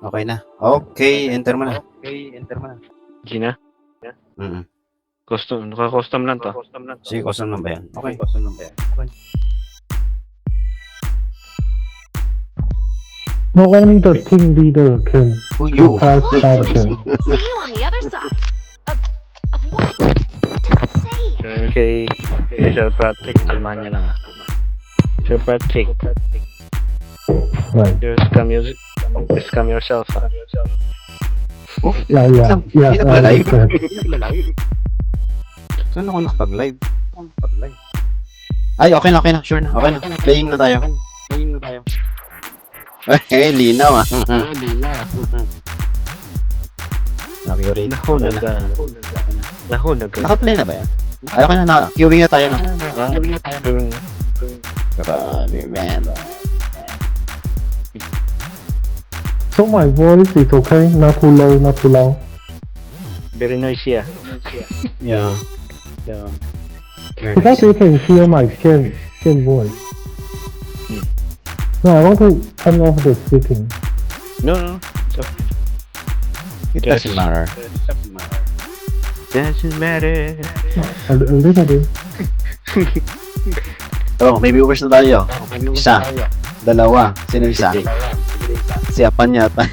Okay na. Okay, enter mo na. Gina? Mm. Naka-custom lang to. Sige, custom lang ba yan? Okay. Not only the team leader can Who you? pass action. See you on the other side. Of what? Say it. Kay Sir Patrick, kalmahan niya lang. Sir Patrick, Right. you scam yourself. Yeah, yeah, yeah. Hindi na pala live. understand. Saan ako nakapag-live? Ay, okay na. Sure na. Okay na. Playing na tayo. Eh, linaw ah. Naki-rate. Nahulog ka. Naka-play na ba yan? Ay, okay na. Queuing na tayo. No? Grabe, man. So my voice is okay, not too low, not too loud. Very noisy ah. Yeah. Because you can hear my skin voice. No, I want to turn off the speaking. No. It doesn't matter. Doesn't matter. A little bit. Oh, may viewers na tayo. Isa. Dalawa. Sino isa? Si Apan yata.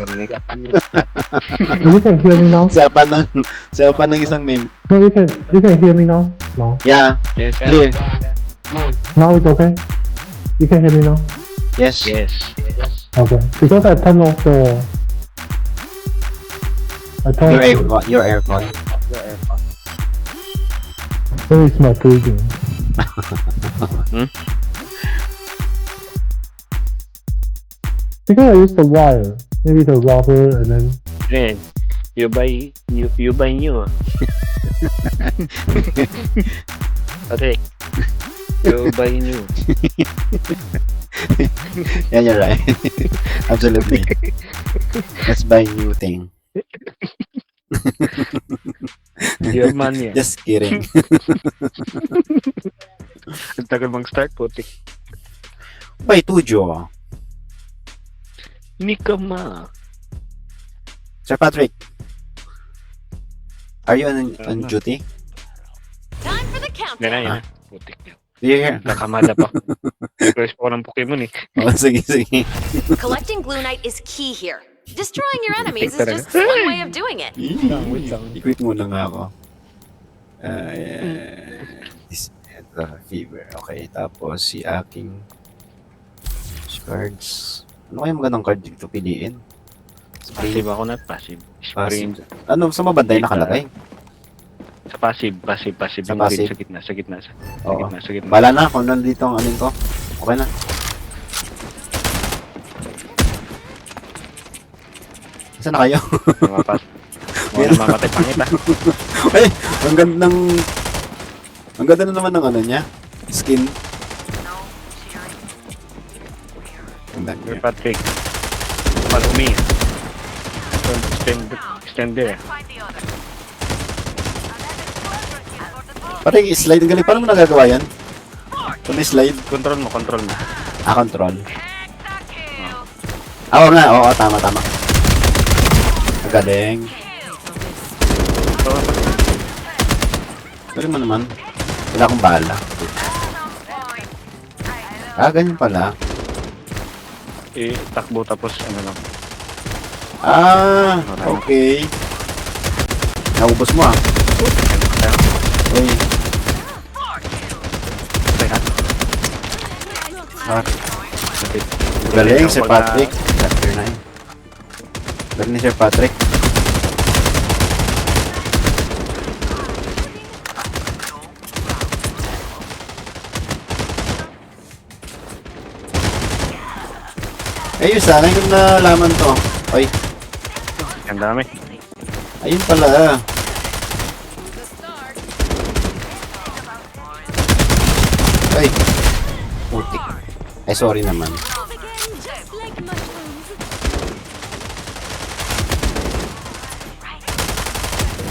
You can hear me now? Si Apan ng isang name. No, you can hear me now? No. Yeah. Yes. Clear. Now it's okay? You can hear me now? Yes. Okay. Because I turned off the... Your aircon. Where is my breathing? Because I use the wire, maybe the rubber and then... Man, you buy new ah. Patrick, you buy new. Yeah, you're right. Absolutely. Let's buy new thing. You have money ah. Just kidding. Ang tagal bang start putik. By Tujo. Hindi ka ma. Sir Patrick. Are you on duty? Time for the countdown. Yan. Putik. Do you hear? Nakamada pa. Request pa ko ng Pokemon eh. Oh, sige. Collecting Glue Knight is key here. Destroying your enemies is just one way of doing it. I-quit muna nga ako. Fever. Okay, tapos si aking cards. Ano kaya magandang card dito piliin? Passive ako na passive. Passive. Ano, sa mabanday nakalagay? Sa passive. Sa Yung passive? green, sa gitna. Oo. Sa gitna. Bala na kung nandito ang alin ko. Okay na. Saan na kayo? Mamatay pangit ah. Ay, ang ganda na naman ng ano niya. Skin. Ganda Sir niya. Patrick, follow me. Stand there. Pati slide ang galing. Paano mo nagagawa yan? Kung slide? Control mo. Control. Oo nga, oo, tama. Ang galing. Galing mo naman. Wala akong bala. Ganyan pala. Takbo tapos ano lang. Okay. Naubos mo ah. Uy. Galing si Patrick. Chapter 9. Galing ni Sir Patrick. Ayun, sana yung nalaman to. Oy, Ang dami. ayun pala. Ay, putik. Ay, sorry naman. Just like mushrooms.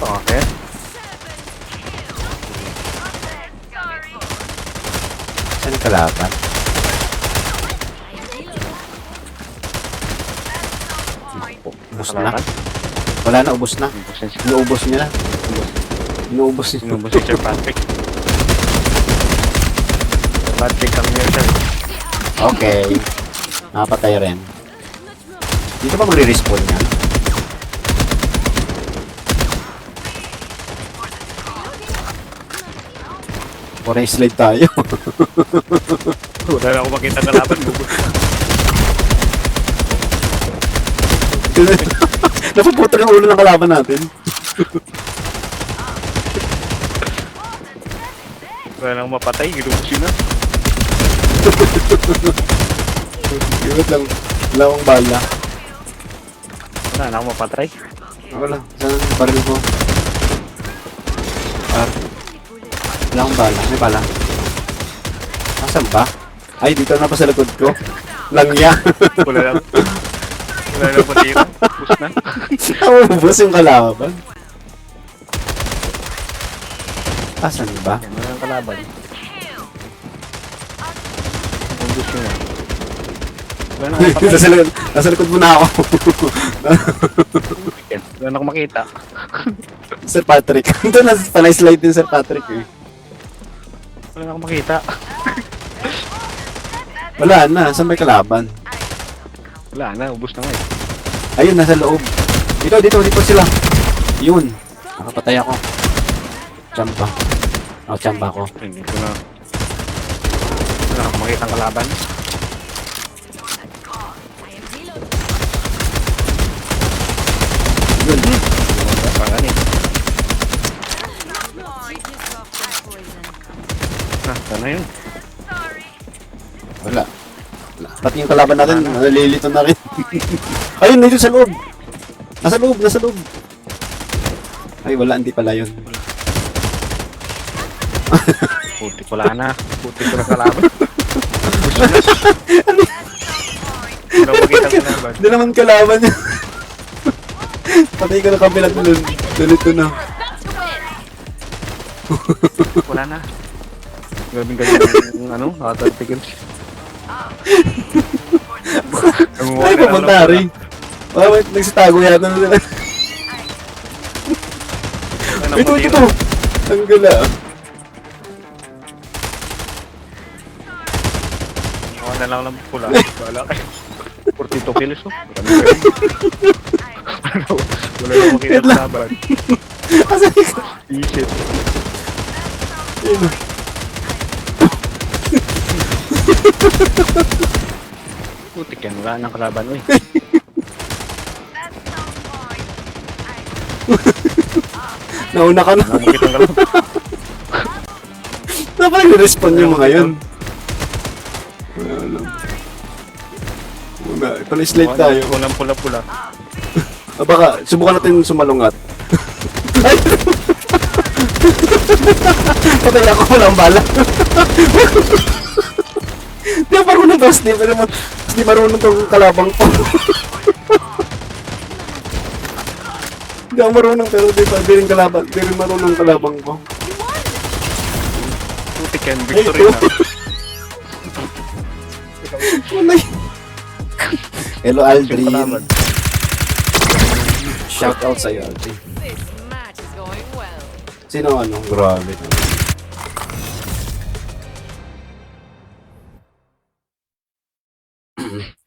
Okay. Saan yung kalaban? Ubus na. Kalaban? Wala na, ubus na. Ubus na siya. Inuubos niya na. Inuubos niya. Inubos si Sir Patrick. Sir Patrick, come here, sir. Okay. Nakapatay rin. Dito ba magre-respawn yan? Or slide tayo. Wala na ako makita kalaban. Ubus na. Napuputol yung ulo ng kalaban natin. Wala na akong mapatay. Inubos yun na. Wait lang. Wala akong bala. Wala na akong mapatay. Wala. Saan ang baril ko? Wala akong bala. May bala. Asan ba? Ay, dito na pa sa likod ko. Langya. Wala na. Wala na akong patira. Ubus na. Ubus yung kalaban. Asan ba? Yan, wala ang kalaban. Ubus yun na. Wala na akong patay. Nasa likod mo na ako. Wala na akong makita. Sir Patrick. Ito na pala slide din Sir Patrick eh. Wala na akong makita. Wala na. Saan may kalaban? Wala na. Ubus na nga eh. Ayun, nasa loob. Dito sila. Yun. Nakapatay ako. Champa. Champa ko. Hindi ko na. Wala akong makita ang kalaban. Yun. Parang eh. Sana yun. Wala. Pati yung kalaban natin, nalilito na rin. Ayun, nandun sa loob. Nasa loob. Ay, wala, hindi pala yun. Puti ko lang na. Puti ko na kalaban. Gusto na. Wala ko makita ang kalaban. Hindi naman kalaban yun. Patay ko na kabilang lulito na. Wala na. Gabing ganyan yung ano, nakatartikil. Ay, papunta rin. Wait, nagsitago yata na sila. Ito. Tanggala. Wala lang ng pula. Wala kayo. 42 kilos oh. Wala lang makita ng laban. Asan ka? Isip. Ayun. Putik yan. Wala nang kalaban eh. Nauna ka na. Wala makita ng kalaban. Dapat nag-respond yung mga yun. Wala. Pala-slide tayo. Walang pula-pula. Baka, subukan natin sumalungat. Ay! Patay ako, walang bala. Di ako marunong boss, di marunong tong kalabang ko. Di ako marunong pero di rin marunong kalabang ko. Putik yan. Victory Ay, na. Walay. Hello Yung Aldrin. kalaban. Shout out sa'yo Aldrin. This match is going well. Sino ano? Grabe.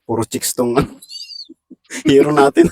Puro chicks tong hero natin.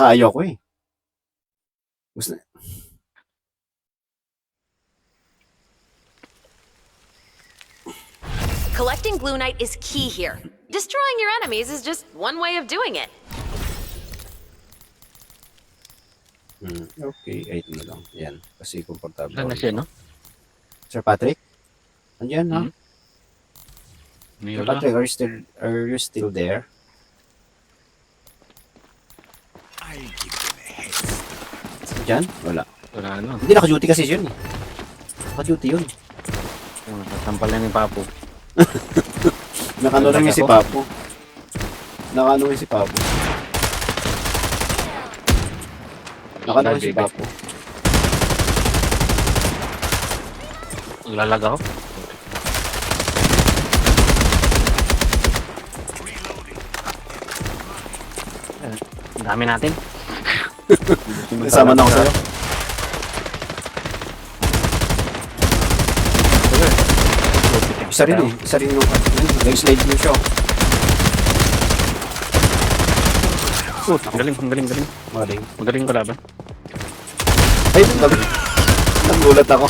Ayaw ko eh. Gusto Collecting Gluonite is key here. Destroying your enemies is just one way of doing it. Okay, 8 na lang. Yan. Kasi komportable. Saan na siya, no? Sir Patrick? Andiyan, ha? May Sir wala. Patrick, are you still there? Andiyan? Wala. Wala, ano. Hindi, naka-duty kasi yun eh. Naka-duty yun. Nakasampal na ni Papo. Nakano rin si Papo. Nakano rin si Papo. Nakano rin si Papo. Lalag ako. Ang dami natin. Kasama na ako sa'yo. Isa rin eh. Isa rin yung nag-slide mo siya. Ang galing, ang galing, galing. Maling. Magaling ko laban. Ay, nagulat ako.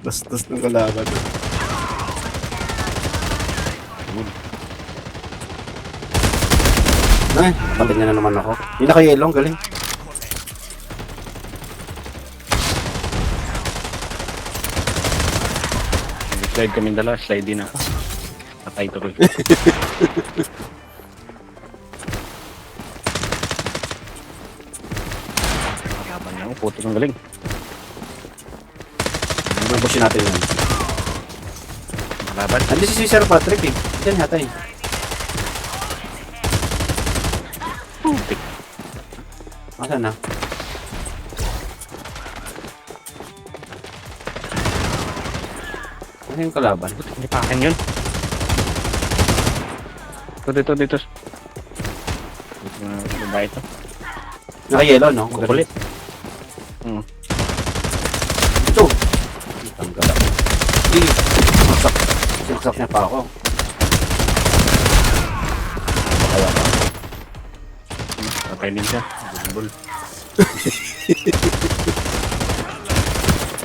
Bastos ng kalaban. Ay, patay niya na naman ako. Yung naka-yellow, ang galing. Slide kami dalawa, slide din ako. Patay tuloy. Laban niya ako, puto ng galing. Mabusin natin yun. Malaban. Andun si Sir Patrick eh. Diyan yata eh. Putik. Asan na? Ano yung kalaban? Hindi pa akin yun. Dito, dito. Babae ito. Naka-yellow, no? Kukulit. Ito. Tanggal ako. Hindi. Sinaksak niya pa ako. Kaya pa. Patay din siya. Bulbul.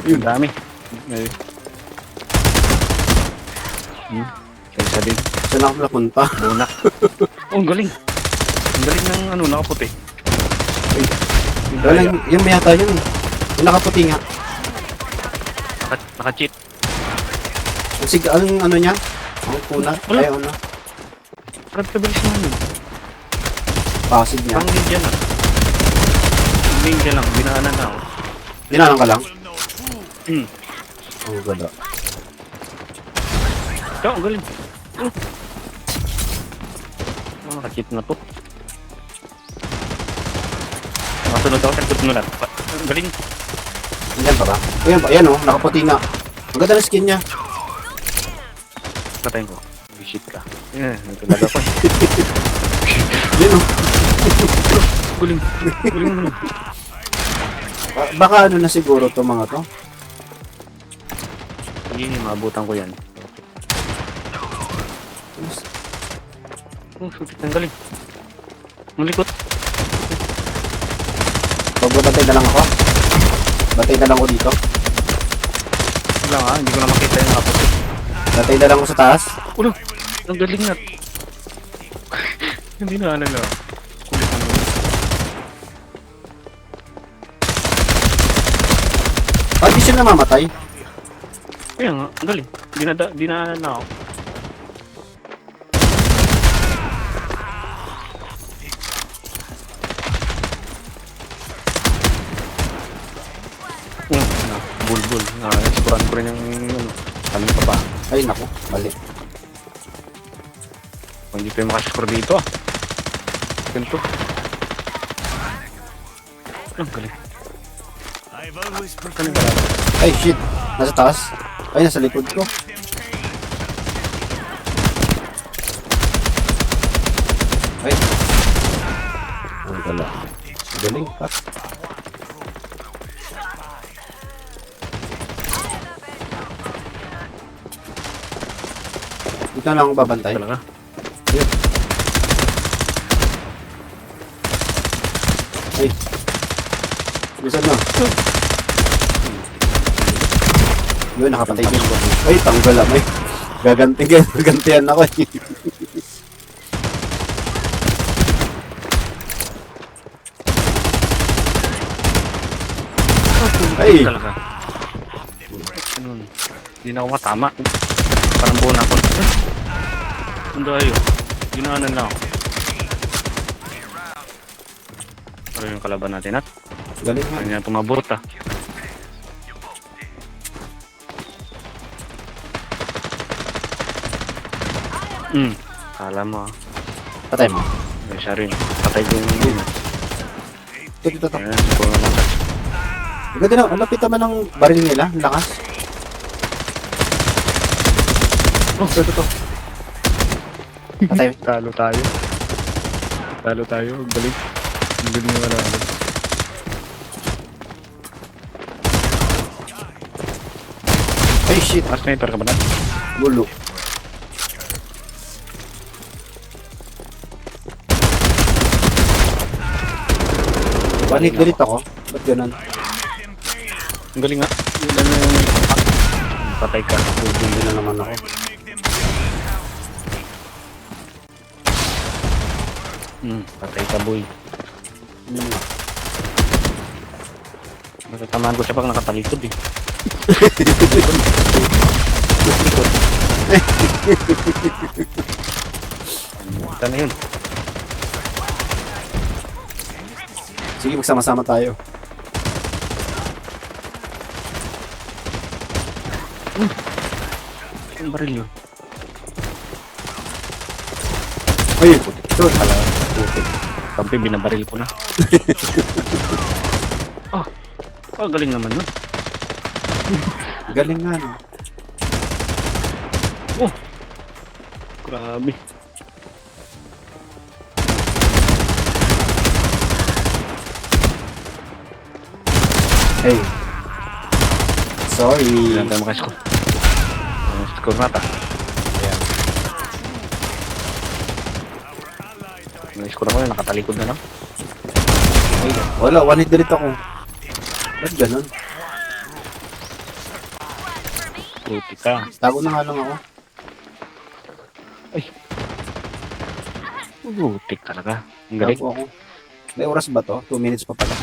Ang dami. Isa din. Saan ako napunta? Bunak. Oh, ang galing. Ang galing ng ano, nakaputi. Wala, yung may yata yun. Yung nakaputi nga. Naka-cheat. Ang ano niya? Ang kunat. Wala. Ay, ano? Parang kabilis naman yun. Passive niya. Parang ninja lang. Ninja lang. Binaanan na ako. Dinalang ka lang? Hmm. Ang ganda. Ito, ang galing. Naka-cheat na to. Nakasunod ako sa tutnulat. Ang galing. Ayan pa ba? Ayan ba? Ayan oh, nakaputi nga. Ang ganda ng skin niya. Patayin ko. Shit ka. Nagkalaga ko. Yun oh. Guling. Guling naman. Baka ano na siguro to mga to. Hindi, maabutan ko yan. Oh, sulit. Ang galing. Malikot. Pagbabatay na lang ako. Batay na lang ako dito. Wala nga, hindi ko na makita yung kapot. Batay na lang ako sa taas. Ulo! Ang galing na. Hindi na ano na. Kulit na naman. Ah, di siya namamatay. Kaya nga, ang galing. Dinaanan na ako. Bulbul. Sikuran ko rin yung kaming pa. Ay, naku. Mali. Kung hindi tayo makascore dito ah. Ganito. Ang galing. Ay, shit. Nasa taas. Ay, nasa likod ko. Ay. Ang gala. Galing pa. Ito na lang ako babantay. Talaga. Yun. Ay. Bisa na. Yun, nakapatay din ko. Ay, tanggal amay. Gagantihan ako eh. Ay! Talaga. Ganun. Hindi na ako matama. Parang buo na ako. Ang dayo. Ginaanan lang ako. Pero yung kalaban natin at Galing nga. kanya tumabot ah. Kala mo ah. Patay mo. May siya rin. Patay din yun. Ito. Ayan, siguro naman. Ganda na, ang lapit naman ng baril nila, ang lakas. Oh, ito. Patay. Talo tayo. Talo tayo. Balik. Hindi mo wala. Ay, shit. Mas sniper ka ba na? Gulo. One-hit delete ako. Ba't ganun? Ang galing nga. Yun lang yung patay ka. Hindi na naman ako. Patay ka boy. Natatamaan ko siya pag nakatalikod eh. Ito na yun. Sige, magsama-sama tayo. Ang baril yun. Ay, ito. Putik. Kampi, binabaril ko na. Galing naman yun. Galing nga, no? Grabe. Hey. Sorry. Ilan tayo makascore? Score na ta. Ayan. May score ako yun, nakatalikod na lang. Wala, one-hit delete ako. Ba't ganun? Puti ka. Tago na nga lang ako. Putik talaga. Ang galing. Tago ako. May oras ba to? 2 minutes pa pala.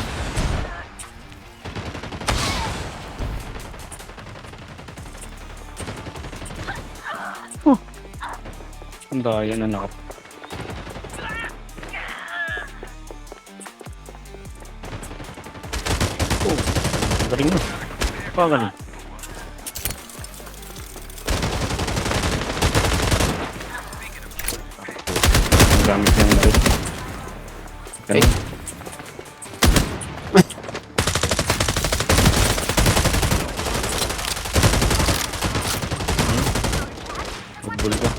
Ang daya na nakap. Ang galing mo. Galing. Ang gamit niya ng galing. Galing. Magbul ka.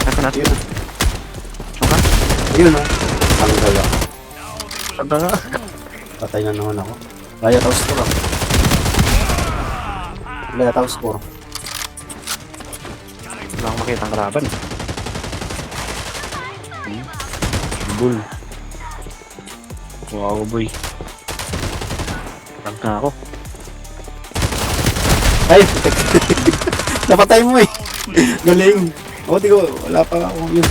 Nasa natin. Yun. Saka? Yun, oh. Tanggal ako. Saka nga. Patay na naman ako. Kaya tapos score ako. Kaya tapos score. Wala akong makita ang kalaban. Bull. Wow, boy. Rank na ako. Ay! Napatay mo eh. Galing. O, di ko. Wala pa ako yun.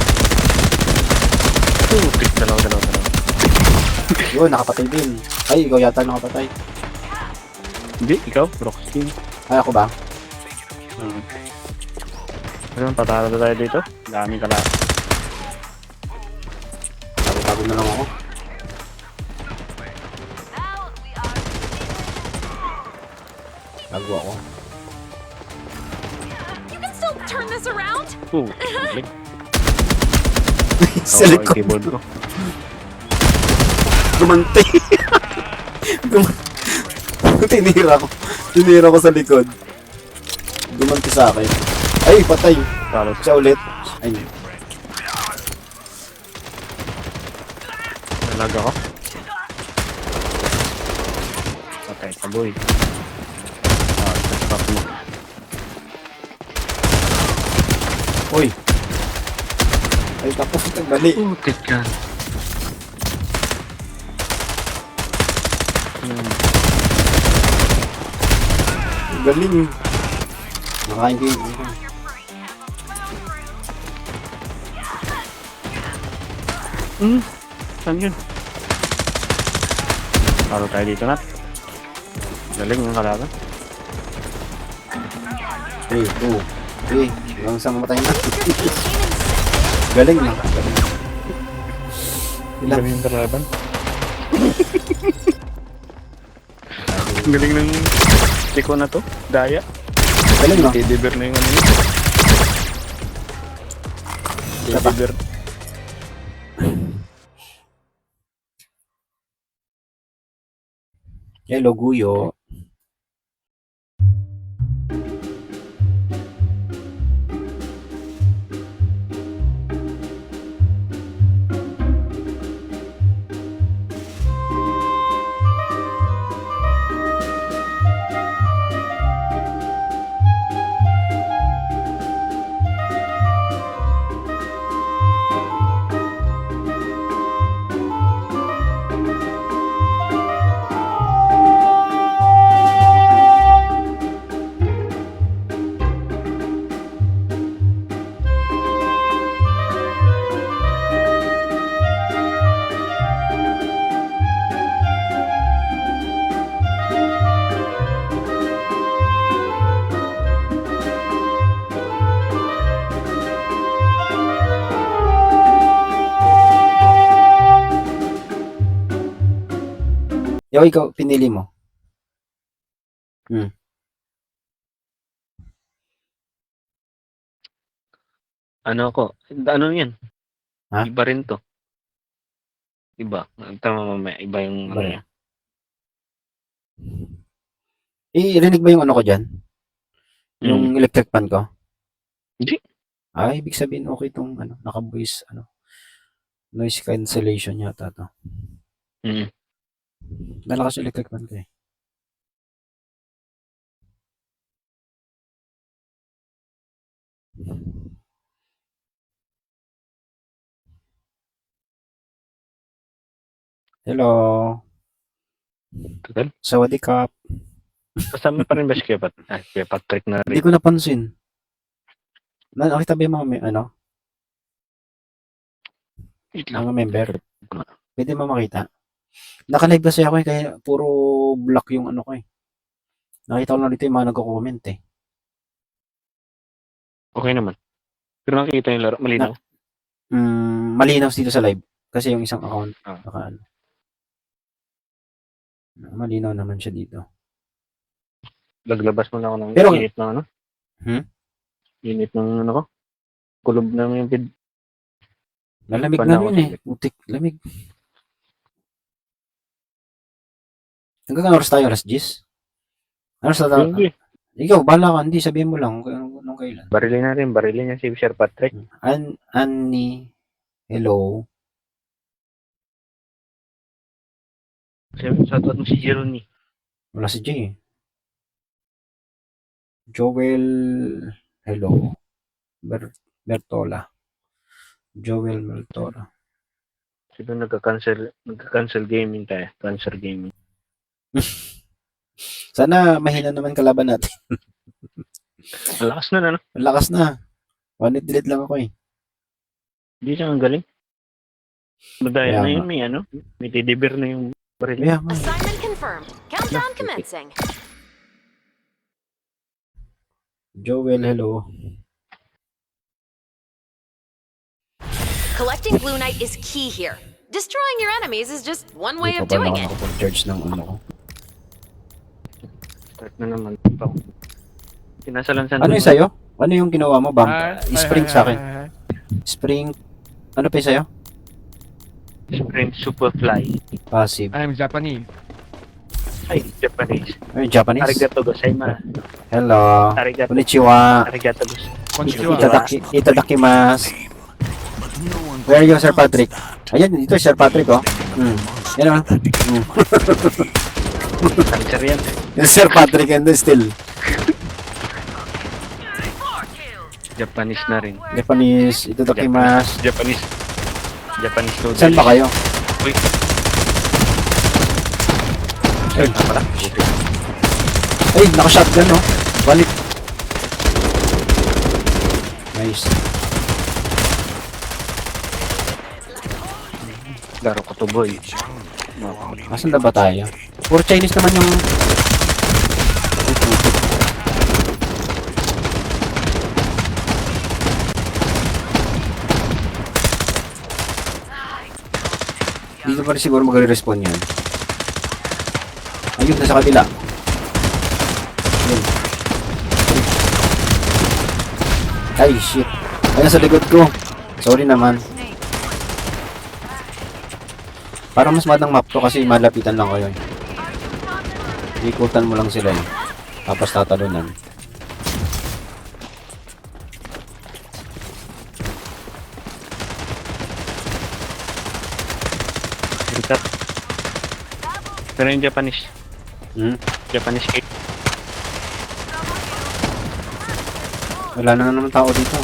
Putik, dalawa. Yun, nakapatay din. Ay, ikaw yata nakapatay. Hindi, ikaw, Roxy. Ay, ako ba? Ayun, tatalo na tayo dito. Dami ka lang. Tago na lang ako. Tago ako. You can still turn this around. Balik. Sa likod. Keyboard ko. Gumante. Tinira ko sa likod. Gumante sa akin. Ay, patay. Talo. Siya ulit. Ay, Nalaga ko. Patay ka, boy. Stop mo. Uy. Ay, tapos ito, bali. Putik ka. Galing. Nakain ko yun. Saan yun? Paro tayo dito, Nat. Galing yung kalaban. 3, 2, 3. Hanggang sa mamatay na. Your feet came in sick. Galing na. Galing. Ilang. Galing yung kalaban. Galing ng tiko na to. Daya. Galing no? Teddy bear na yung ano yun. Teddy bear. Hello, Guyo. Yo, ikaw, pinili mo. Ano ako? Ano yan? Ha? Iba rin to. Iba. Tama mamaya. Iba yung Iba ano rin. niya. Rinig ba yung ano ko dyan? Yung electric fan ko? Hindi. Ay, ibig sabihin okay itong ano, naka-voice, ano, noise cancellation yata to. Mm. Nalakas yung electric fan ko eh. Hello. Tagal. Sawadee-kap. Kasama pa rin ba si Kuya Kuya Patrick na Hindi rin? ko napansin. Nakita ba yung mga ano, Wait lang. mga member? Pwede mo makita. Naka-live kasi ako eh, kaya puro black yung ano ko eh. Nakita ko lang dito yung mga nagko-comment eh. Okay naman. Pero nakikita yung laro. Malinaw. Malinaw dito sa live. Kasi yung isang account, naka ano. Malinaw naman siya dito. Laglabas mo na ako ng Pero- init ng ano. Init ng ano ko. Kulob na yung vid. Malamig na Panahon yun eh. Utik, lamig. Hanggang anong oras tayo? Alas 10? Ano sa tayo? Hindi. Ikaw, bahala ka. Hindi, sabihin mo lang kung anong kailan. Barilin natin. Barilin niya si Sir Patrick. Annie, hello. Shoutout mo si Jeremy. Wala si Jay eh. Joel, hello. Bertola. Joel Bertola. Sino nagka-cancel gaming tayo. Cancer gaming. Sana mahina naman kalaban natin. Malakas na ano. Ang lakas na. One hit delete lang ako eh. Hindi siya ang galing. Madaya Kaya na nga. yun. May ano. May teddy bear na yung baril. Kaya nga. Assignment confirmed. Countdown commencing. Joel, hello. Collecting Blue Knight is key here. Destroying your enemies is just one way Hindi of pa ba doing na it. ako charge ng ano ko? Start na naman. Sinasalansan. Ano yung sa'yo? Ano yung ginawa mo? Spring sa akin. Spring. Ano pa yung sa'yo? Sprint Superfly. Passive. I'm Japanese. Ay, Japanese. Ay, Japanese. Arigato gozaimasu. Hello. Arigato. Konnichiwa. Arigato gozaimasu. Konnichiwa. Itadakimasu. Where are you, Sir Patrick? Ayan, ito Sir Patrick, oh. Yan, oh. Cancer yan. Yung Sir Patrick and then still. Japanese na rin. Japanese, itadakimasu. Japanese. Japanese noodles. Saan ba kayo? Uy. Ay, pala. Ay, naka-shotgun, no? Balik. Nice. Laro ko to, boy. Asan na ba tayo? Puro Chinese naman yung... Dito pa rin siguro mag-respawn yan. Ayun, nasa kabila. Ayun. Ay, shit. Ay, nasa likod ko. Sorry naman. Parang mas madang map to kasi malapitan lang kayo. Ikutan mo lang sila eh. Tapos tatalunan. Ito. Pero yung Japanese. Hmm? Japanese cake. Wala na naman tao dito.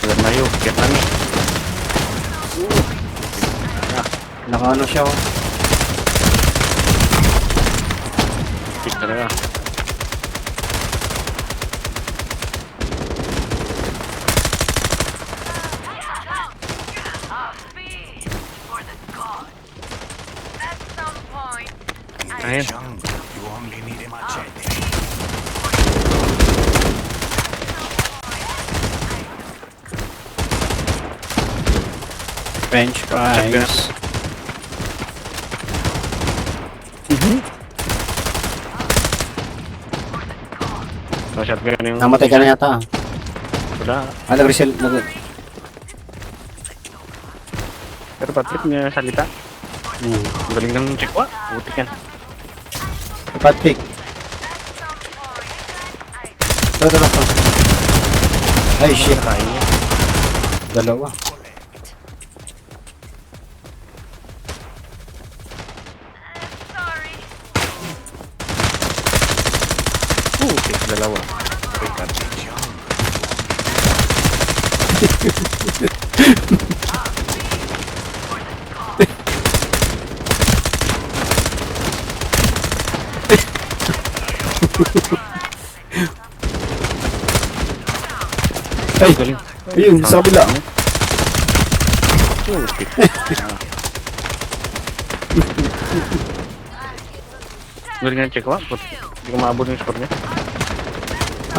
Wala na yun. Japanese. Nakaano siya oh. Cake talaga. Ayun. French fries. So, shotgun yung... Namatay ka na yata. Wala. Ah, nag-resell. Pero Patrick niya salita. Hmm. Ang galing ng chikwa. Butik yan. Patrick. Ito. Ay, shit. Kain niya. Dalawa. Butik, dalawa. Ay, Galing. ayun, sa kabila. Butik. Galing ng chikwa. Hindi ko maabot yung score niya.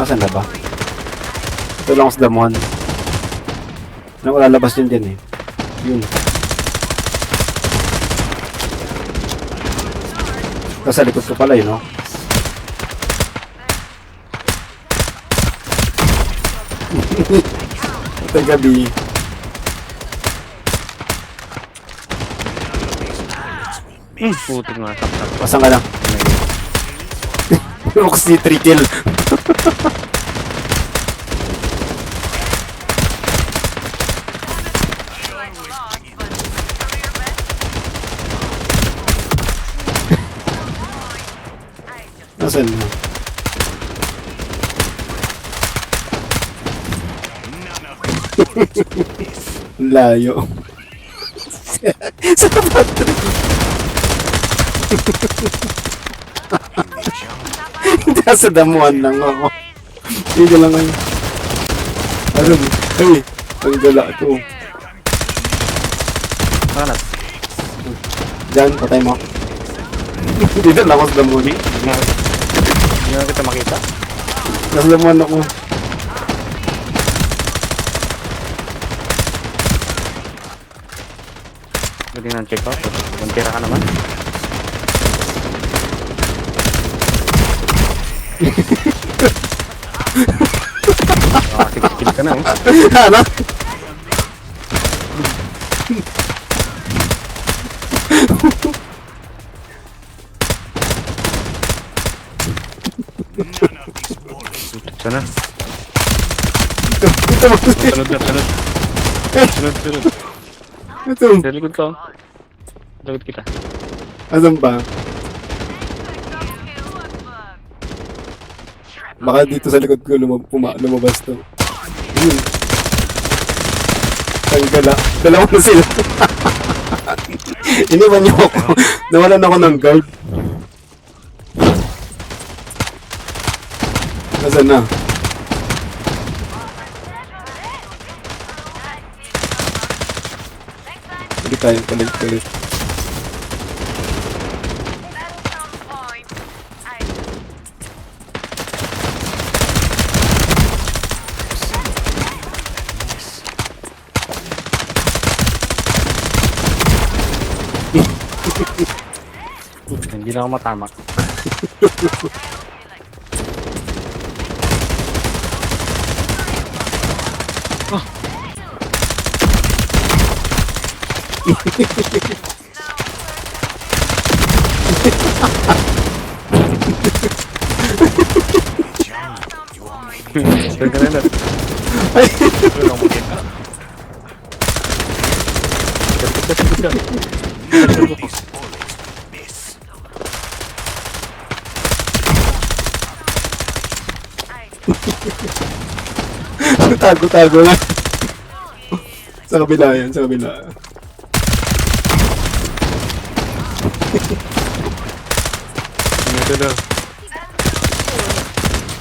Asan na ba? Ito lang sa damuhan. Wala labas din eh. Yun. Nasa likod ko pala yun, no? Ito gabi. Butik nga. Tap-tap. Pasan ka lang. Roxy 3 kill. Nasaan mo? Layo. Sa Patrick. Nasa damuhan lang ako. Hindi lang ngayon. Ano? Ay, ang gala ito. Hanap. Diyan, patay mo. Dito lang ako sa damuhan. Hindi na kita makita. Nasa damuhan ako. Galing ng check out. Kuntira ka naman. Skill ka na eh. Ano? Sana. Ito mo. Sunod. Ito. Sa likod ko. Lagot kita. Asan ba? Baka dito sa likod ko lumabas to. Yun. Tanggala. Dalawa na sila. Iniwan niyo ako. Nawalan ako ng guard. Nasaan na? Hindi tayo palit-palit. Hindi na ako matama. Teka na. Ay! Wala akong makita. Tago-tago lang. Sa kabila yan, sa kabila. Ito na.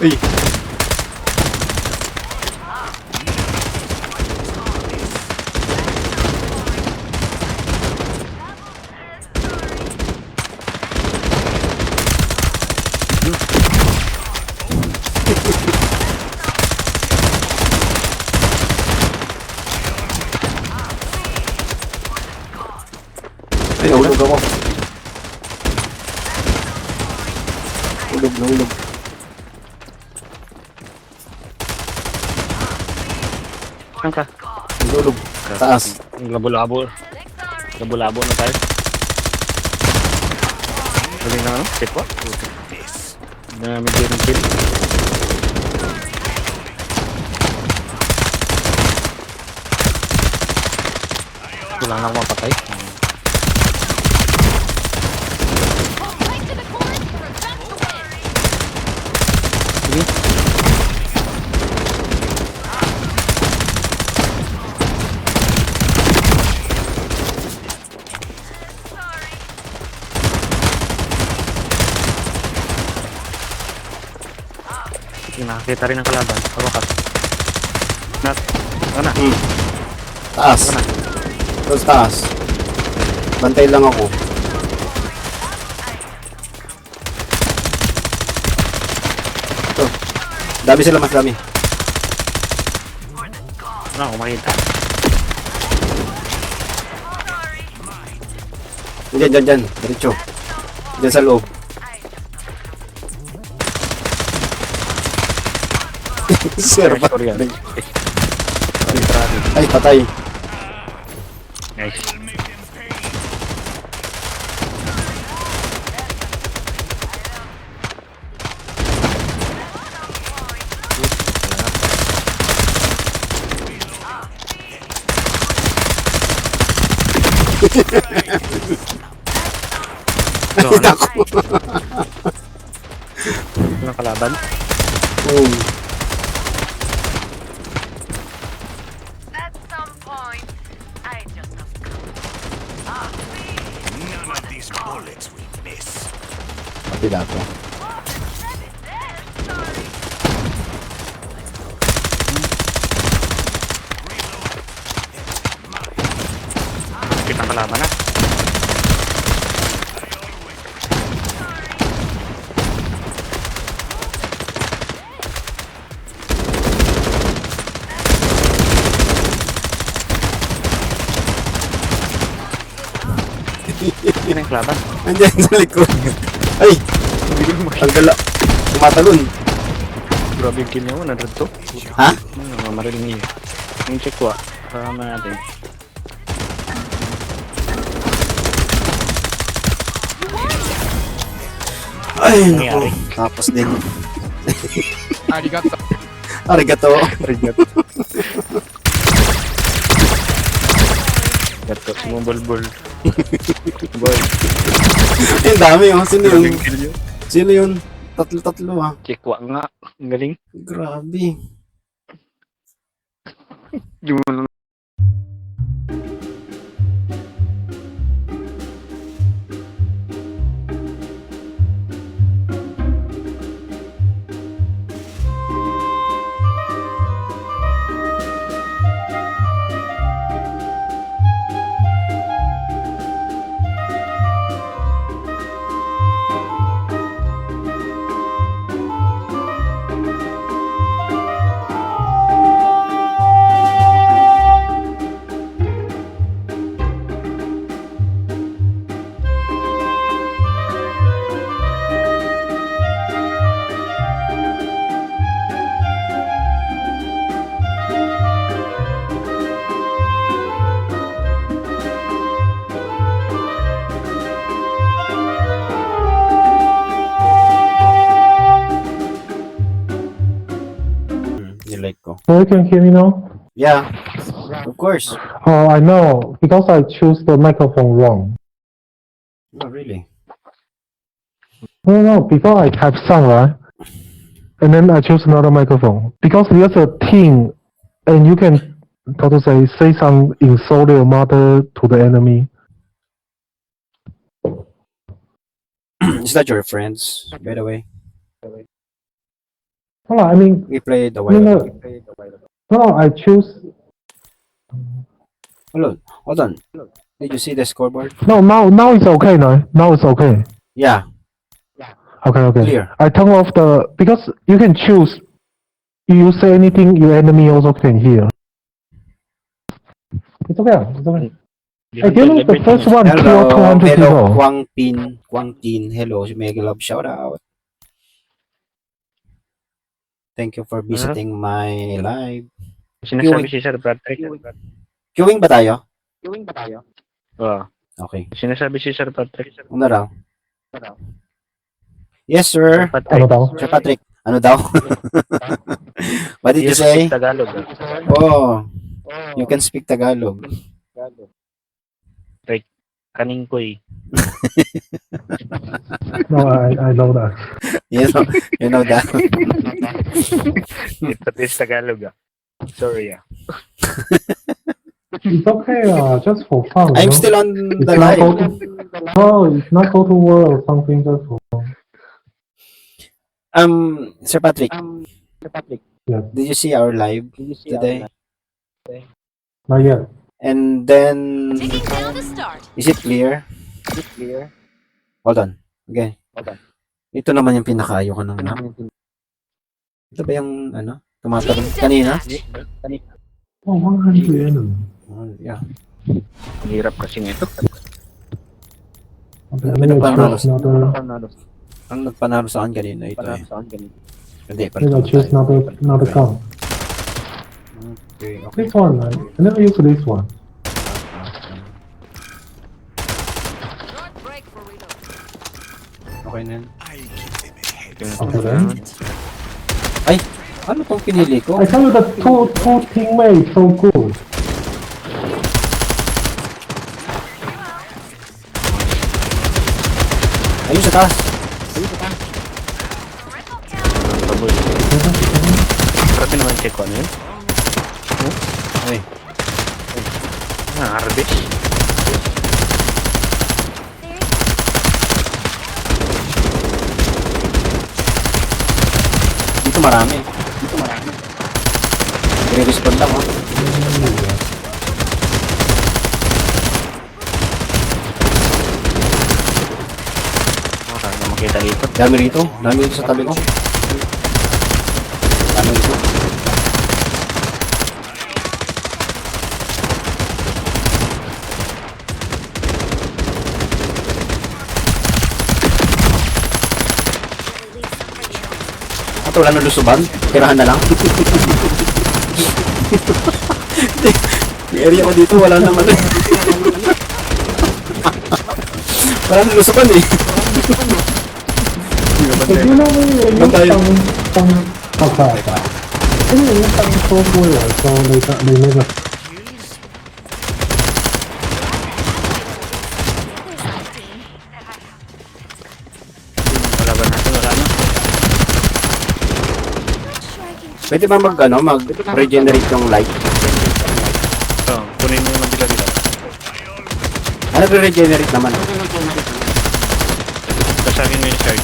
Ay! Ay, nahulog ako. Nahulog. Saan ka? Nahulog. Taas. Labo-labo. Labo-labo na tayo. Galing na ano? Tipo? Dami din ng kill. Wala na akong mapatay. Right to the core to prevent the win. Sige. Nakakita rin ang kalaban. Hawakan. Nat. Ano? Taas. Tapos taas. Bantay lang ako. Ito. Dami sila, mas dami. Ano ako makita? Diyan. Diretso. Diyan sa loob. Sir, ba? Sorry yan. Ay, patay. Nice. Nakita ko. Anong kalaban? At some point, I just have to. None of these bullets will miss. Kapila ko. Kitang kalaban na. Yan ang kalaban. Andiyan sa likod. Ay! Ang gala. Tumatalon. Grabe yung kill niya mo. Nandun to. Ha? Mariling niya. Yung check ko ah. Parama natin. Ay, naku. Nangyari. Tapos din. Arigato. Arigato. Arigato. Gato. Sumubol-bol. Boy, Ang dami oh. Sino yun? galing kill yun. Sino yun? Tatlo ah. Chikwa nga. Ang galing. Grabe. Yung Nilike ko. So you can hear me now? Yeah. Of course. Oh, I know. Because I choose the microphone wrong. Oh, really? No. Before I type song, right? And then I choose another microphone. Because there's a team, and you can, how to say some insult their mother to the enemy. Is that your friends, by the way? No, I mean, We played a no, while no. ago. No, I choose. Hold on. Did you see the scoreboard? No, now it's okay, no? Now it's okay. Yeah. Okay. Clear. I turn off the, because you can choose. You say anything, your enemy also can hear. It's okay. Again, the first one, Hello, 200 hello, people. Kwang Tin. Hello, Mega Love, shout out. Thank you for visiting my live. sinasabi si Sir Patrick. Queuing ba tayo? Oo. Okay. Sinasabi si Sir Patrick. Ano daw? Yes, sir. Ano daw? Sir Patrick, ano daw? What did you say? Tagalog. Oh, you can speak Tagalog. Kaning ko eh. No, I know that. You know that. Ito is Tagalog ah. Sorry ah. It's okay, just for fun. I'm no? still on It's the not live. No, it's not go to war or something, just for fun. Sir Patrick, Yes. did you see our live today? Not yet. And then, Taking down the start. is it clear? Hold on. Okay. Ito naman yung pinakaayo ko ng map. Ito ba yung, tumatalon kanina? Oh, 100 enemy. Oh, yeah. Ang hirap kasi nito. Okay, Ano maybe ba I choose another. Ang nagpanalo sa akin kanina ito eh. Hindi, Maybe I choose another gun. Okay, okay. This one, right? I never use this one. Short break for reload. Okay na yan. Okay then. Ano tong pinili ko? I tell you the two teammates so good. Ayun sa taas. Paboy. Grabe naman check ko ano yun. Ay, Harvest. dito marami. I-respond lang oh. Wala na makita dito. Dami rito sa tabi ko. Dami rito. At wala na lusuban? Tirahan na lang? Yung area ko dito, wala naman eh. Wala na lusuban eh. So you know when you Bantay. some okay. You know some software, so they never. Pwede ba mag-regenerate yung light? Kunin mo yung nabila-bila. Ano re-regenerate naman? Basagin mo yung shard.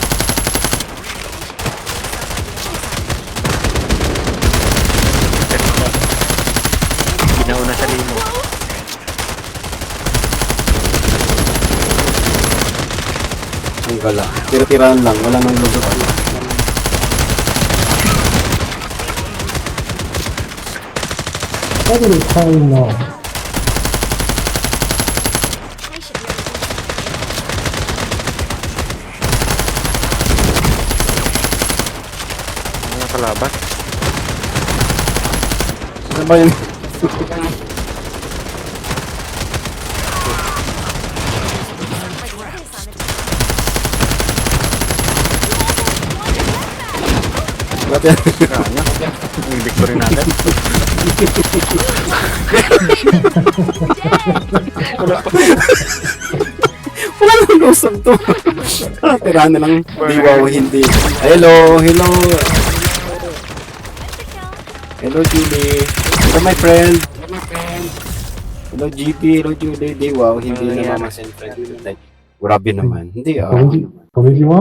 Ginauna sa limo. Ang gala. Tira-tiraan lang. Wala nang lugot. What are you calling now? Mga kalaban. Ano ba yun? Ba't yan? Kanya. Yung victory natin. Wala nang lusog to. Tira na lang. Di wow, hindi. Hello, hello. Hello, Julie. Hello, my friend. Hello, GP. Hello, Julie. Di wow, hindi na mama-send friend. Like, grabe naman. Hindi ah. Konnichiwa?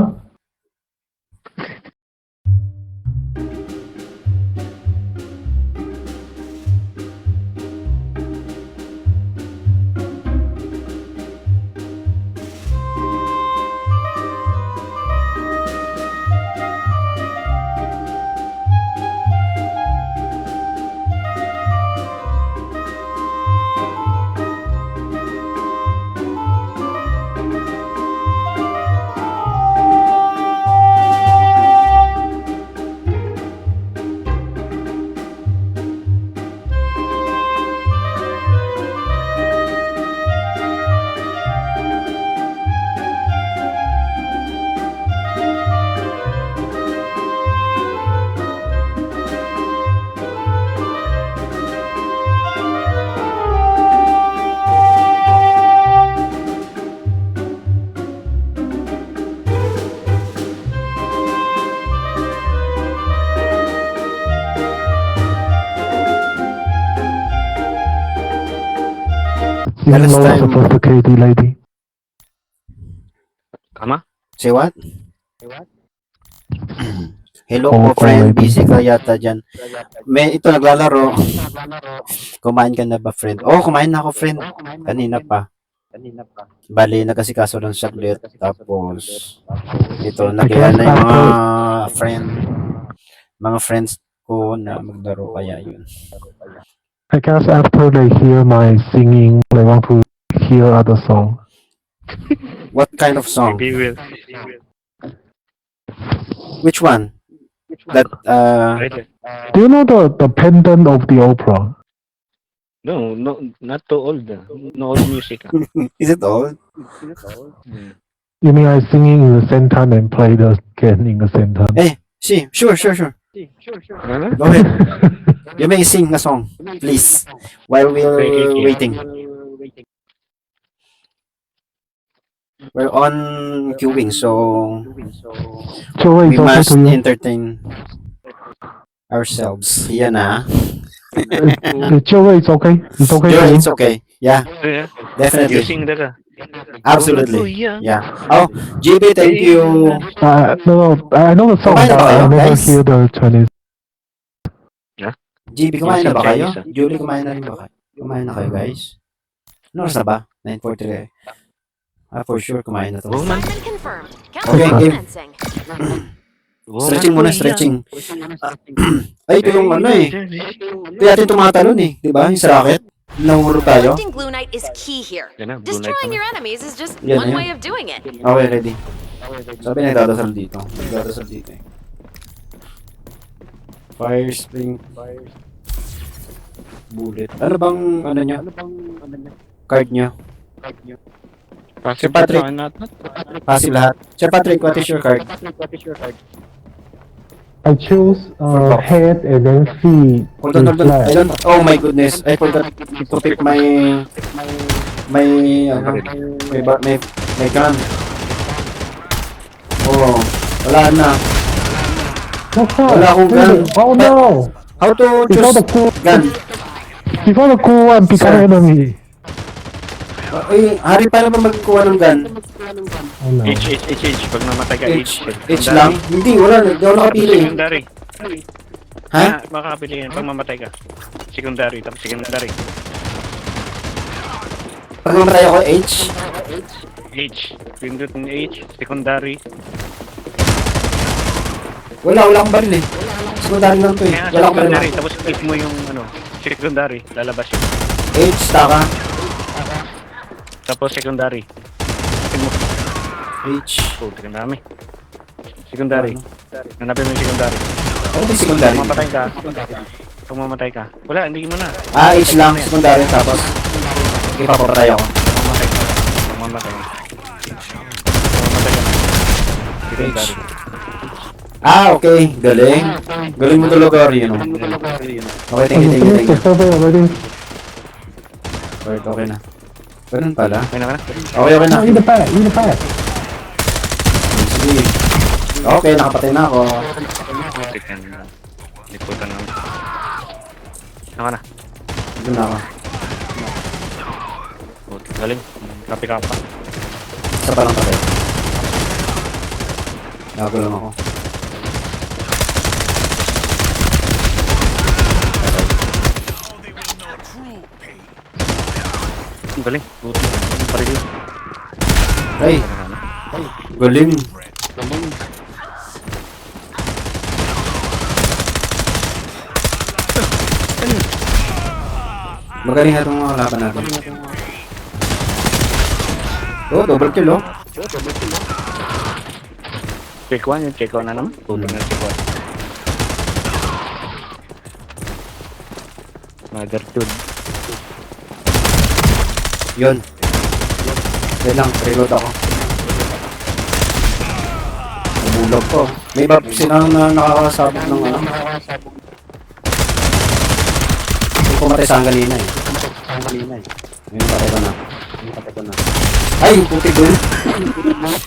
You Last know time- what's the KD lady? Tama? Say what? Hello Oh, po, friend. already. Busy ka yata dyan. May ito naglalaro. Kumain ka na ba, friend? Oh, kumain na ako, friend. Kanina pa. Bali, nagkasikaso lang saglit. Tapos, ito, nagihan na yung mga friends ko na maglaro kaya yun. I guess after they hear my singing, they want to hear other song. What kind of song? Maybe we'll. Which one? That, Right. Do you know the pendant of the opera? No, not too old. No old music. is it old? You mean I singing in the same time and play the game in the same time? See, sure. Ano? Go ahead. You may sing a song, please, while we're Okay. waiting. We're on queuing, so Joey, we it's okay must to you. entertain ourselves. Yan na. Joey, it's okay. It's okay Sure, to you. it's okay. Yeah, Yeah. definitely. Using the ka. Absolutely. Yeah. Yeah. Oh, JB, thank you. No, I know the song, Kumain na but ba kayo, I never guys? hear the Chinese. JB, kumain na ba kayo? Chinese, ah. Julie, kumain na rin ba kayo? Kumain na kayo, guys? Ano oras na ba? 9:43. For sure, kumain na to. Woman. Assignment confirmed. Okay, Countdown game. commencing. Stretching muna, stretching. Ay, ito yung ano eh. Ito yatin tumatalon eh. Diba? Yung sa racket. Nahulog tayo. Collecting Glue Knight is key here. Yan na, blue light Destroying na. your enemies is just Yan, one yan. way of doing it. Okay, ready. Sabi nagdadasal dito. Nagdadasal dito eh. Fire spring. Bullet. Ano bang ano niya? Card niya? Passive Patrick. pa not. Passive lahat. Sir Patrick, what is your card? I choose head and then feet. Hold on. I don't, oh my goodness. I forgot to pick my ano, may gun. Oh, wala na. What's that? Wala akong gun. Oh no! How to Before choose the cool, gun? before the cool one become Sir. enemy. Ay, hari pa na ba magkuha ng gun? Oh, no. H. Pag namatay ka, H. H lang? Hindi, wala. Hindi ako nakapili. Secondary. Ha? Makakapili yan pag mamatay ka. Secondary, tapos secondary. Pag mamatay ako, H? H. Pindot ng H. Secondary. Wala akong baril eh. Secondary lang to eh. Kaya Wala akong baril. secondary, tapos click mo yung ano, secondary, lalabas yun. H, taka. Tapos secondary. Click mo. H. Oh, tingnan dami. Secondary. Hanapin mo yung secondary. Ano ba yung secondary? Pag mamatay ka. Wala, hindi mo na. Ah, H lang. Secondary. Tapos, ipapapatay ako. Pag mamatay ka. Secondary. Ah, okay. Galing. Galing mo talaga, Rino. Okay, thank you, thank you, thank you. Survey already. Alright, okay na. Ganun pala. Okay na ka na? Okay, okay na. No, in the back. Sige. Okay, nakapatay na ako. Chicken. Liputan lang. Naka na. Doon na ako. Oh, galing. Kapi ka pa. Isa pa lang patay. Gago lang ako. Ang galing. Buti. Paril. Ay, galing. Magaling na itong mga laban natin. Oh, double kill oh. Check 1 yung check 1 na naman. Tulog na check 1. Motherhood. Yun. Yan lang, reload ako. Nabulog ko. May iba sinang na nakakasabog ng ano. Yung pumatay sa akin kanina eh. Ngayon patay ko na. Ay, puti ko.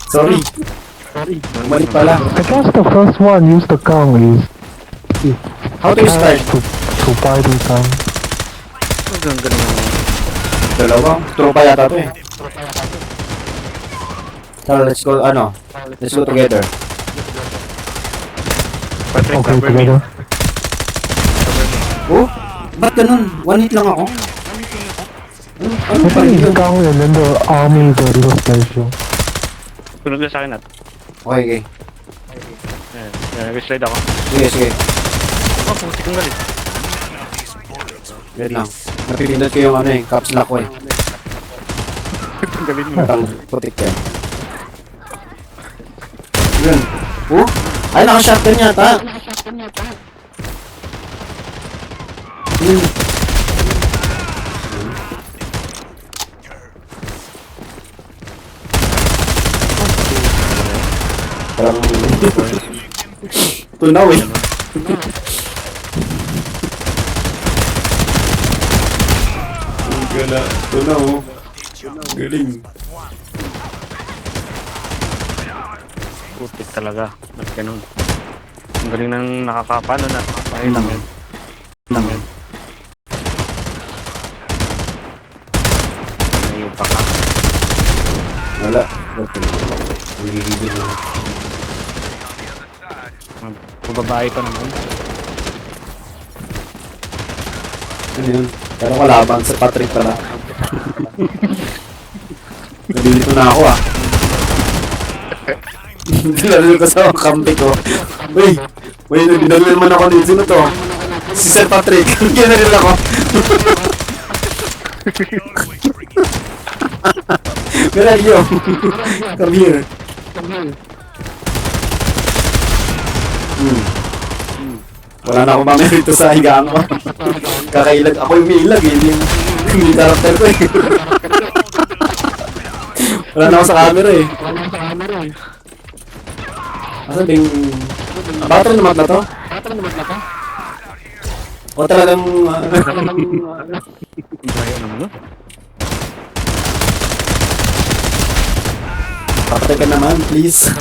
Sorry. Bumalik pala. I guess the first one use the gun is How to start? to buy the gun. Ang galing mo. Dalawa. Tropa yata to eh. Tara, let's go, ano? Let's go together. Patrick, Okay, cover me. together. Oh? Ba't ganun? One hit lang ako? Ano I pa think rin it's yun? gun and then the army the little station. Tunog na sa akin at. Okay, okay. Nag-slide ako. Sige, sige. Oh, puti kong galing. Wait lang. Napipindot ko yung ano eh, caps lock ko eh. Ang galing mo. Parang putik yan. Yun. Oh? Ay, naka-shotgun yata. Yun. Parang tunaw eh. Ang gala. Tunaw. Galing. Putik talaga. Ba't ganun? Ang galing nang nakakapano na. Ay lang yun. Lang yun. Ngayon pa ka. Wala. Nagigigil na. Babae pa naman. Ano yun? Pero kalaban sa Patrick pala. Nalilito na ako ah. Dinalil ko sa kampi ko. Uy! Uy, dinalil naman ako dito. Sino to? Si Sir Patrick. Ginalil ako. Where are you? Come here. Wala na akong mamerito sa higaan ko. Kakailag. Ako yung umiilag eh. Hindi karakter ko eh. Wala na ako sa camera eh. Asa bing... Battle naman na to? O talagang... Daya naman no? Patay ka naman, please.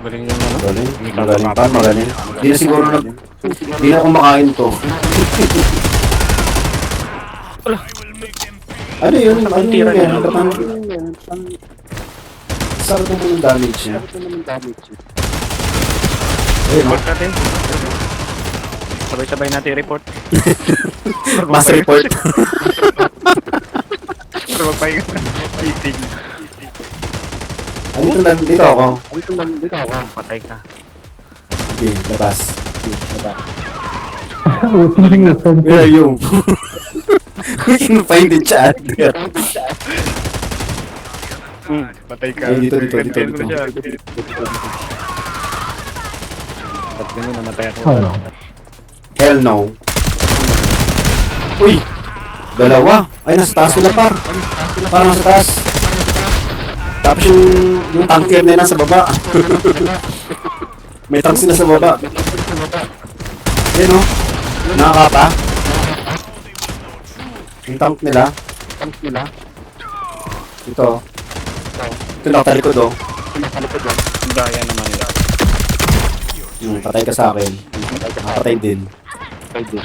Galing yung ano. Magaling pa, magaling. Hindi na siguro hindi na kumakain to. Ano yun? Ano yun yan? Sarap naman yung damage niya. Ayun, Report natin. Sabay-sabay natin i-report. mass report. Pero magpahinga. Titig. Dito ako. Patay ka. Okay, labas. We're thinking the same Where are thing. you? We can find the chat. Patay ka. Ay, dito. Ba't ganun namatay ako? Ano? Hell no. Uy! Dalawa! Ay, nasa taas sila par. Parang nasa taas. Tapos yung tanker na nasa baba. May tank sila sa baba. Yan o. Nakakapa. Yung tank nila. Ito. Ito nakatalikod o. Daya naman yun. Patay ka sa akin. Patay din. Patay ka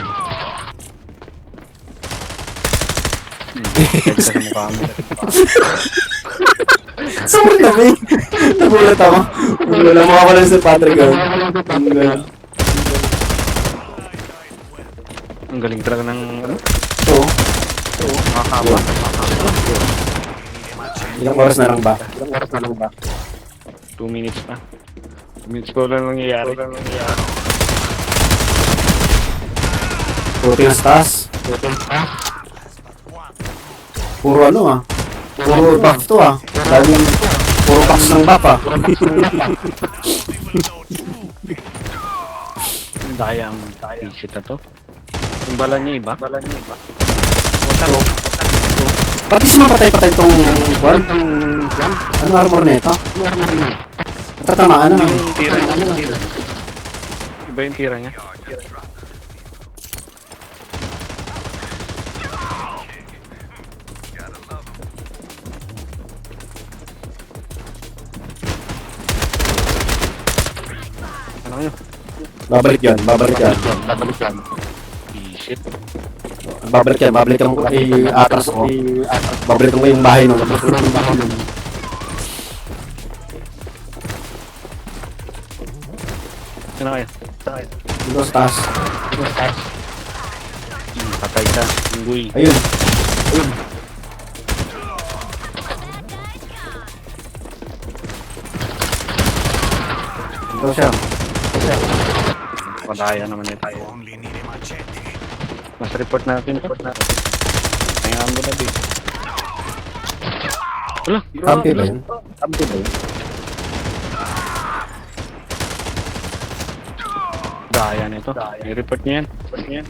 sa mukha mo. Sobrang dami. Nagulat ako. Wala mo ako lang si Patrick. Ang galing talaga ng ano? Ito. Makakaba. Ilang oras na lang ba? 2 minutes pa. 2 minutes ko lang nangyayari. Puro taas. Puro ano ah. Puro buff to ah. Laging puro box ng buff ah. Daya ang visit na to. Yung bala niya iba. Pati si mapatay-patay tong kwan. Ano armor nito? Tatamaan na. Yung tira niya. Iba yung tira niya. Ano yun? Babalik yan. Visit. Babalik yan i-atras ko. Babalik ko yung bahay nung. Ano kaya? Dito sa taas. Patay ka. Unggoy. Ayun. Dito siya. Padaya naman ito. Mas report natin. Kayaan mo na din. Wala. Kampi ba yun? Daya nito. I-report niya yan.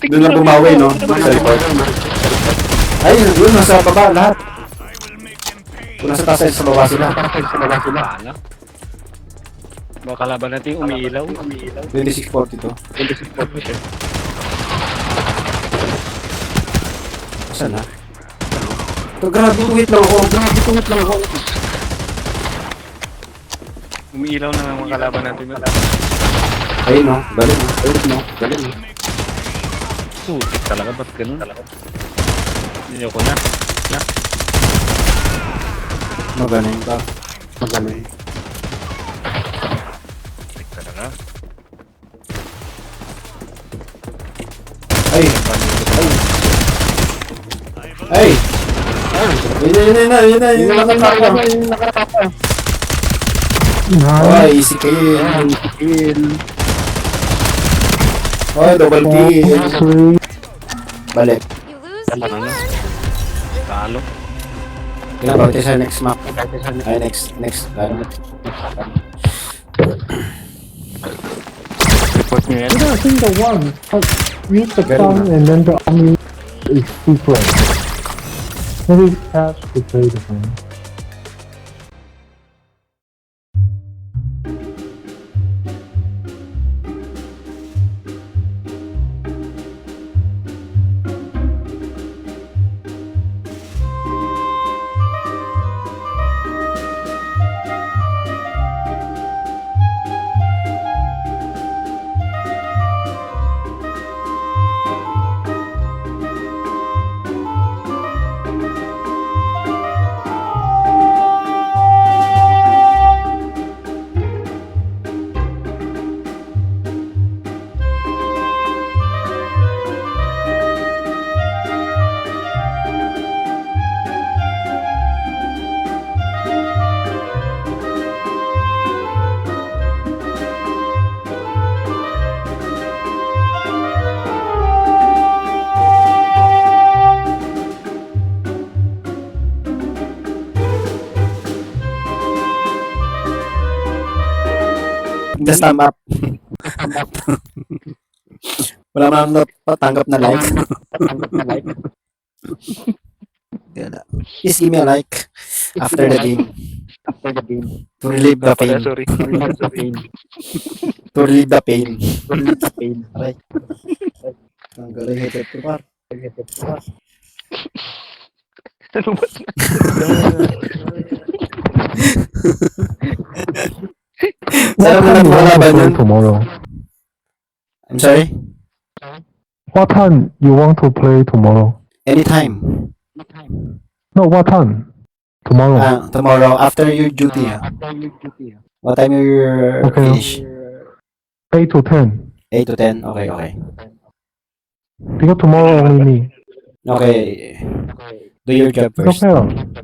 Doon na bumawi no? Sa report. Ay, doon nasa baba lahat. Kung nasa taas ay sa baba sila. Ano? Baka laban natin yung umiilaw. 2642. Saan na? Ito, grabe, wait lang ako. Umiilaw na ng mga kalaban natin. Ayun no, galing no. Putik talaga, ba't ganun? Hindi ko na. Magaling ka. Putik talaga. Ay! Yun na, nakatapa. Ay, easy kill. Ay, double kill. Balik. You lose, you learn. Talo. Kinabawit sa next map. Ay, next. Report niyo yan. I think the one use the gun and then the army is different. Maybe cash to play the game. Just thumb up. Wala man patanggap na like. Please give me a like after the game. To relieve the pain. Sorry. To relieve the pain. Aray. Ang galing headset ko, par. Ano ba? What Saan mo time you want to nagpapalaban play yun? tomorrow? I'm sorry? What time you want to play tomorrow? Anytime. No, what time? Tomorrow. Tomorrow, after your duty. What time you're Okay. finish? 8 to 10. 8 to 10? Okay, okay. Because tomorrow only me. Okay. Do your job It's first. okay.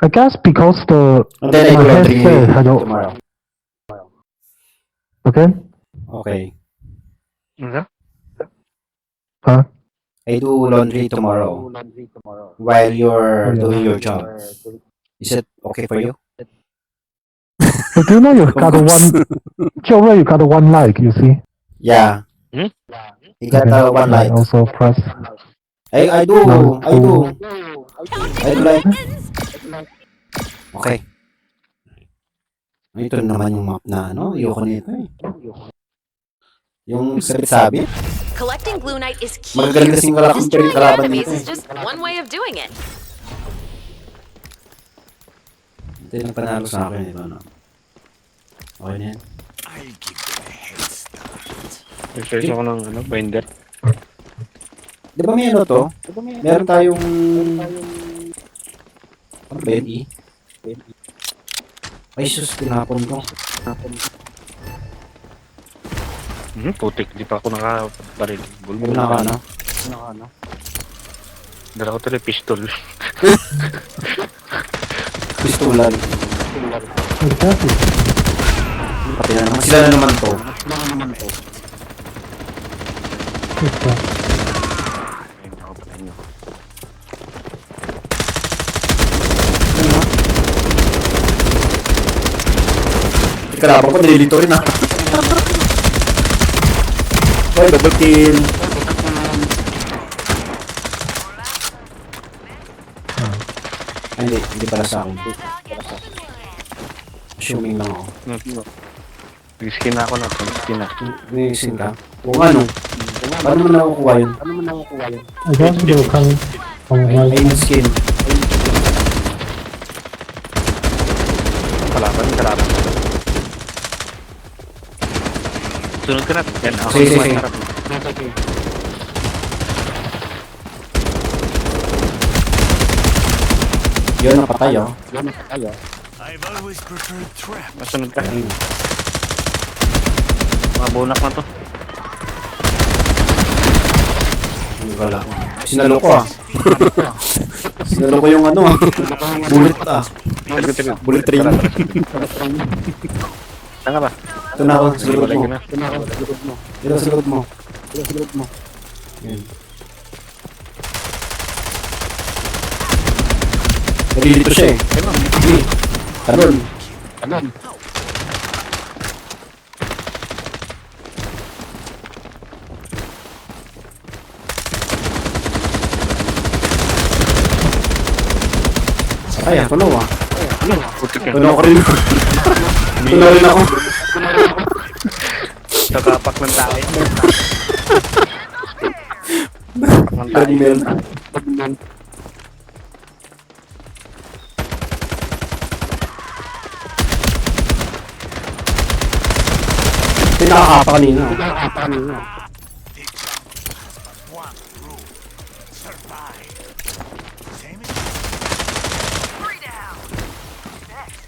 I guess because And then I my do laundry headset had a, tomorrow. okay? Okay. Ano? Huh? I do laundry tomorrow while you're Yeah. doing your job. Is it okay for you? But do you know you got course. one, Joe, you got one like, you see? Yeah. Hmm? You got Okay. one light. Also press. I do. No, I do. I do like. Okay. Ito naman yung map na ano. Ayoko nito eh. Yung sabit-sabit. Collecting Gluonite is key Magagaling here. kasing Destroying your kalaban enemies dito is eh. just one way of doing it. Ito yung panalo sa akin ito. No? Okay na yan. Research ako ng binder. Di ba may ano to? Meron tayong... Ano ba yun? E? Ay sus, tinapon ko. Putik, di pa ako nakabaril. Bulbul Wala ka ano? Dala ko tuloy pistol. Pistolan. Exactly. Pati na naman. Sila na naman to. Ayun ako pala nyo. Kalaban ko, nililito rin ah. Ay, double kill. Ay, hindi pala sa akin. Assuming lang ako. Nag-skin na ako na. Nag-skin na. May sin ka? O ano? Paano mo nakukuha yun? I guess you can from Ay, my skin. Kalaban. Sunod ka na. Yan, ako Sige, yung sige. masarap. Yun, napatay oh. Masunod ka. Mga bunak na to. Wala. Sinalo ko ah. Sinalo ko yung ano ah. Bullet ah. Bullet train. Tanga ba? Ito na ako, sa likod Balik mo. na. Ito sa likod mo. Yan. Nalilito siya eh. Sige. Talon. Ay, tunaw ah. Putik ka. Tunaw ko rin. Tunaw rin ako. Nakapak ng tayo. Kapak ng tayo. Treadmill. Pinakakapa kanina. Three down. Next.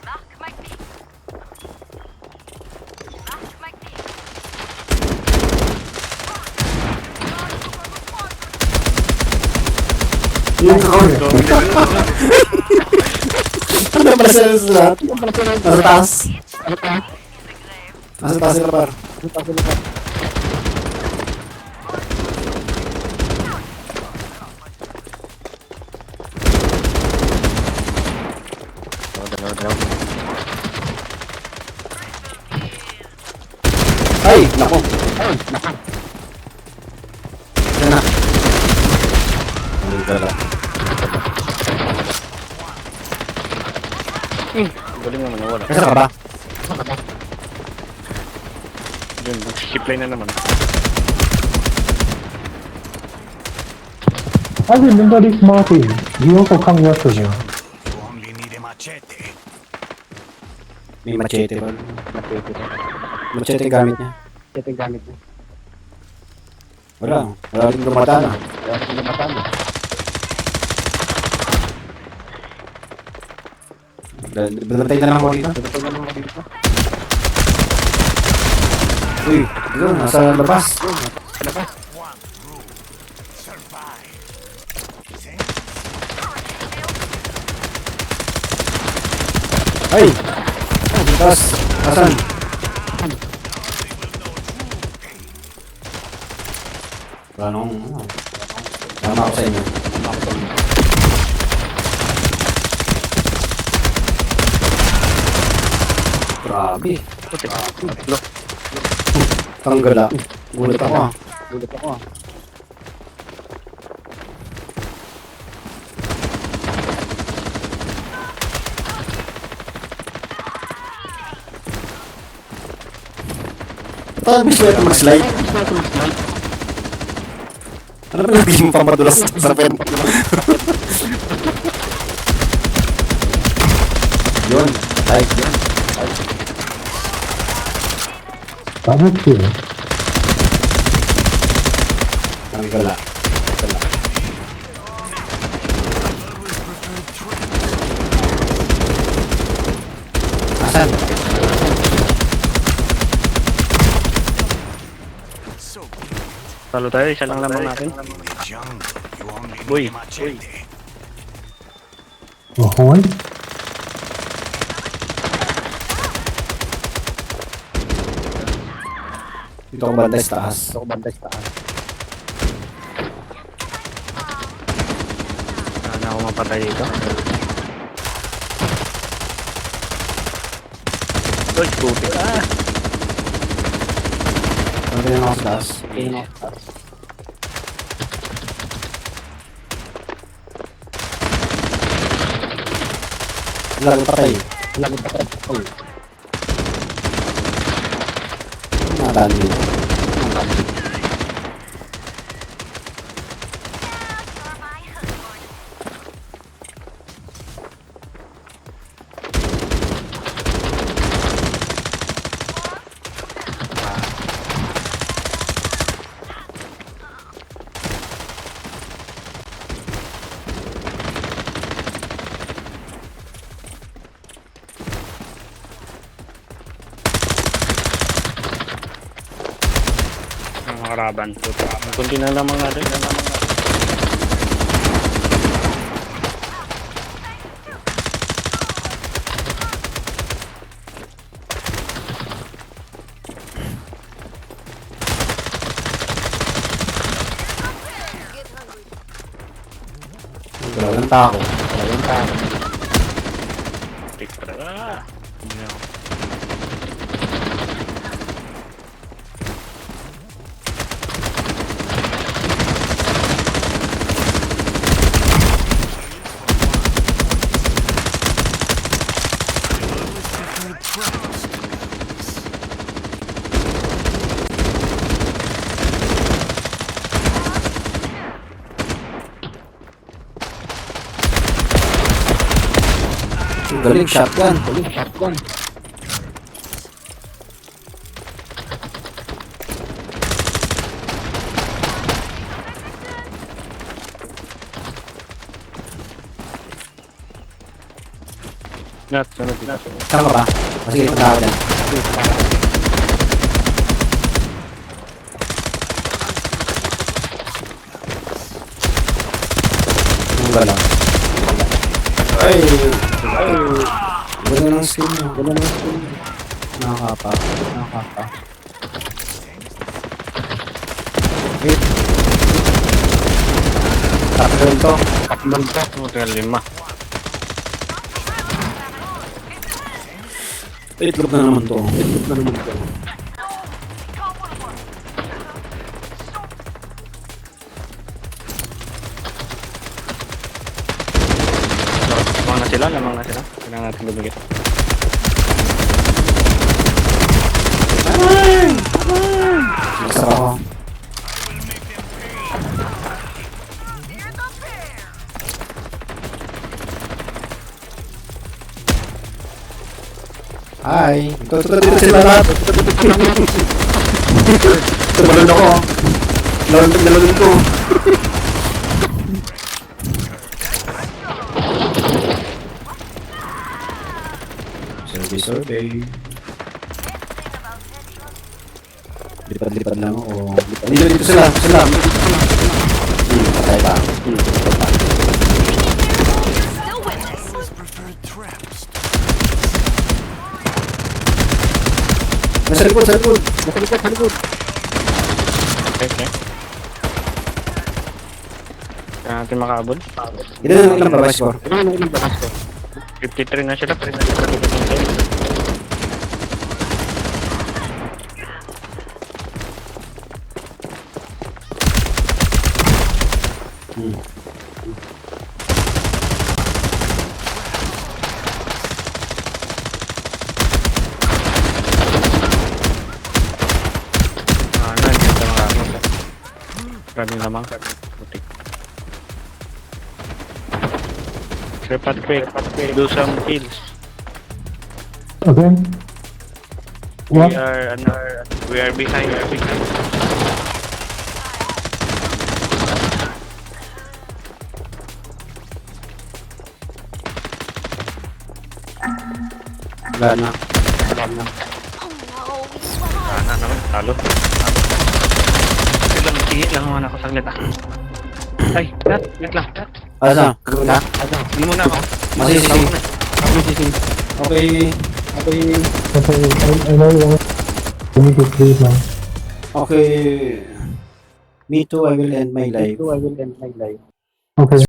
Mark my feet. Mark my feet. Yung kakawin. Ano pala sila sa lahat? Nasa taas. Nasa taas sila par. Ay! Nako! Yan na. Ang gala. Galing naman nawala. Nasa ka ba? Yun, mag-shipline na naman. I remember this Martin. He also come yesterday. May machete ba? Machete gamit niya. Wala. Wala rin lumata na. Bantay na lang ako dito. Uy, yun, nasa labas. Ay! Bukas! Asan? Anong... Tama ako sa inyo. Grabe. Tanggala. Gulat ako ah. Paano gusto ito mag-slide? Ano ba nabigyan mo pa madulas sa pen? Yun. Ay, yun. Double kill. Tanggala. Asan? Talo tayo, isa lang lamang natin. Boy, Ahoy. Dito ako bantay sa taas. sana ako mapatay dito. Uy, puti ka. Ano din ako sa taas? Lagot patay. Nadaan dito. Ang haraban. Kunti na lamang natin. Walang tako. Tikra. Galing shotgun. Nat, sunod dito. Saan ka ba? Sige, punta ako dyan. Ang gala. Ay! Ganda ng skin mo. Nakakapa. Wait. Takbol to. Hotel 5. Itlog na naman to. sila, lamang na sila. Kailangan natin lumigit. Isa ako. Hi! Ito sila lahat! Tumalon ako! Nalulun ko! Survey. Lipad-lipad lang ako. Dito sila! Patay ba? Still witness. Nasa likod! Okay. Kaya natin makaabot. Ilan ba ba score? 53 na sila. Nandiyan ka makakabot. Maraming lamang. Putik. Repat quick. Do some kills. Again? What? We are behind. Wala na. Oh no, we sweat. Sana naman, talo. Sige lang muna ako saglit ah. Ay, wait lang. Asa? Kagod na? Hindi muna ako. Masising. Okay. Okay, I know you need to sleep now. Okay. Me too, I will end my life. Okay.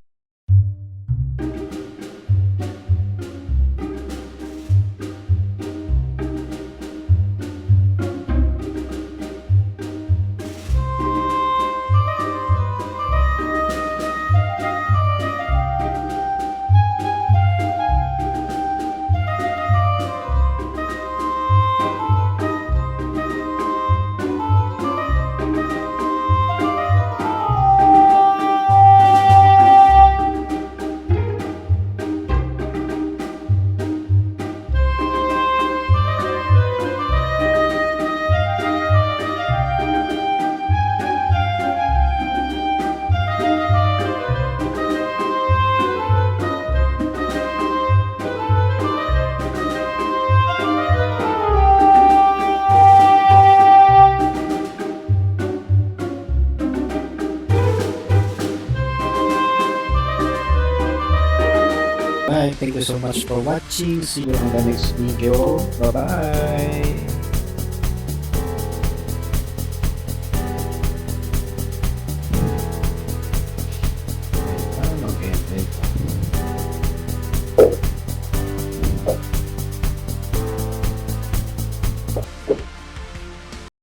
Bye. Thank you so much for watching. See you on the next video. Bye-bye.